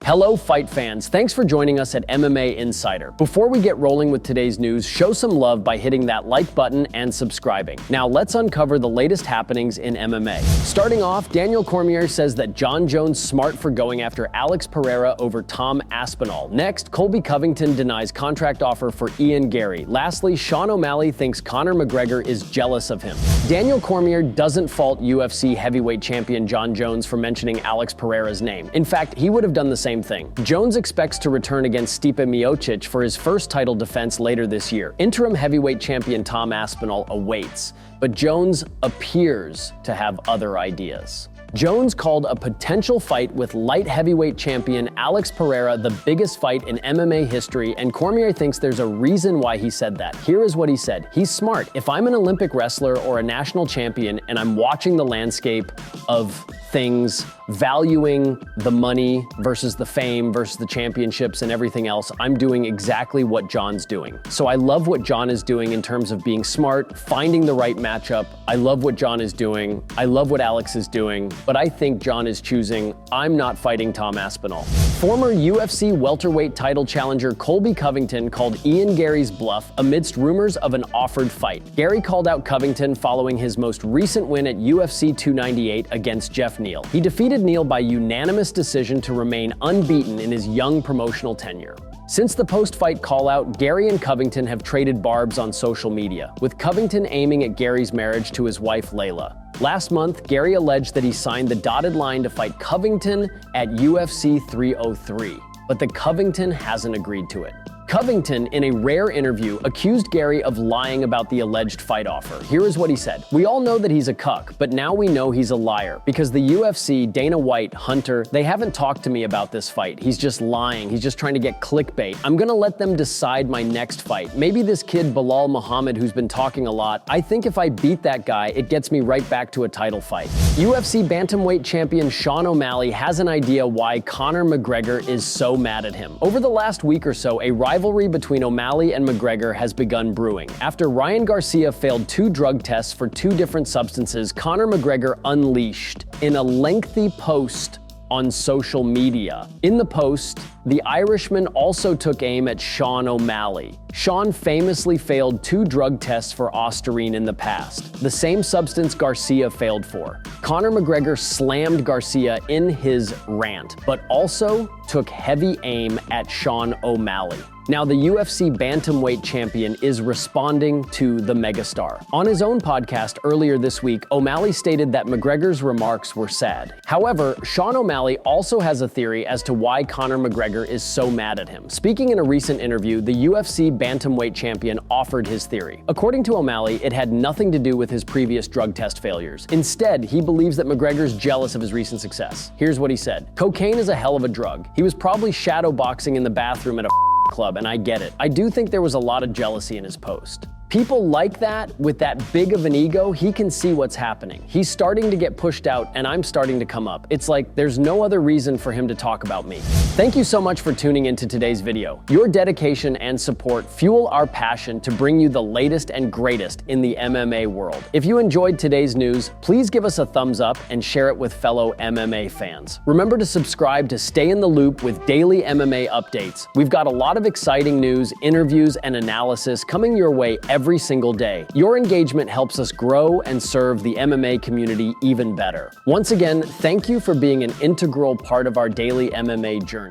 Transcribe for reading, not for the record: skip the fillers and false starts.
Hello, fight fans. Thanks for joining us at MMA Insider. Before we get rolling with today's news, show some love by hitting that like button and subscribing. Now let's uncover the latest happenings in MMA. Starting off, Daniel Cormier says that Jon Jones smart for going after Alex Pereira over Tom Aspinall. Next, Colby Covington denies contract offer for Ian Garry. Lastly, Sean O'Malley thinks Conor McGregor is jealous of him. Daniel Cormier doesn't fault UFC heavyweight champion Jon Jones for mentioning Alex Pereira's name. In fact, he would have done the same thing. Jones expects to return against Stipe Miocic for his first title defense later this year. Interim heavyweight champion Tom Aspinall awaits, but Jones appears to have other ideas. Jones called a potential fight with light heavyweight champion Alex Pereira the biggest fight in MMA history, and Cormier thinks there's a reason why he said that. Here is what he said. He's smart. If I'm an Olympic wrestler or a national champion and I'm watching the landscape of things, valuing the money versus the fame versus the championships and everything else, I'm doing exactly what Jon's doing. So I love what Jon is doing in terms of being smart, finding the right matchup. I love what Jon is doing. I love what Alex is doing, but I think Jon is choosing, I'm not fighting Tom Aspinall. Former UFC welterweight title challenger Colby Covington called Ian Garry's bluff amidst rumors of an offered fight. Garry called out Covington following his most recent win at UFC 298 against Jeff Neal. He defeated Neal by unanimous decision to remain unbeaten in his young promotional tenure. Since the post-fight call-out, Garry and Covington have traded barbs on social media, with Covington aiming at Garry's marriage to his wife Layla. Last month, Garry alleged that he signed the dotted line to fight Covington at UFC 303, but the Covington hasn't agreed to it. Covington, in a rare interview, accused Garry of lying about the alleged fight offer. Here is what he said. "We all know that he's a cuck, but now we know he's a liar. Because the UFC, Dana White, Hunter, they haven't talked to me about this fight. He's just lying. He's just trying to get clickbait. I'm gonna let them decide my next fight. Maybe this kid Bilal Muhammad who's been talking a lot, I think if I beat that guy, it gets me right back to a title fight." UFC bantamweight champion Sean O'Malley has an idea why Conor McGregor is so mad at him. Over the last week or so, a rivalry between O'Malley and McGregor has begun brewing. After Ryan Garcia failed 2 drug tests for 2 different substances, Conor McGregor unleashed in a lengthy post on social media. In the post, the Irishman also took aim at Sean O'Malley. Sean famously failed 2 drug tests for Ostarine in the past, the same substance Garcia failed for. Conor McGregor slammed Garcia in his rant, but also took heavy aim at Sean O'Malley. Now, the UFC bantamweight champion is responding to the megastar. On his own podcast earlier this week, O'Malley stated that McGregor's remarks were sad. However, Sean O'Malley also has a theory as to why Conor McGregor is so mad at him. Speaking in a recent interview, the UFC bantamweight champion offered his theory. According to O'Malley, it had nothing to do with his previous drug test failures. Instead, he believes that McGregor's jealous of his recent success. Here's what he said. "Cocaine is a hell of a drug. He was probably shadowboxing in the bathroom at a club, and I get it. I do think there was a lot of jealousy in his post. People like that, with that big of an ego, he can see what's happening. He's starting to get pushed out, and I'm starting to come up. It's like there's no other reason for him to talk about me." Thank you so much for tuning into today's video. Your dedication and support fuel our passion to bring you the latest and greatest in the MMA world. If you enjoyed today's news, please give us a thumbs up and share it with fellow MMA fans. Remember to subscribe to stay in the loop with daily MMA updates. We've got a lot of exciting news, interviews, and analysis coming your way every single day. Your engagement helps us grow and serve the MMA community even better. Once again, thank you for being an integral part of our daily MMA journey.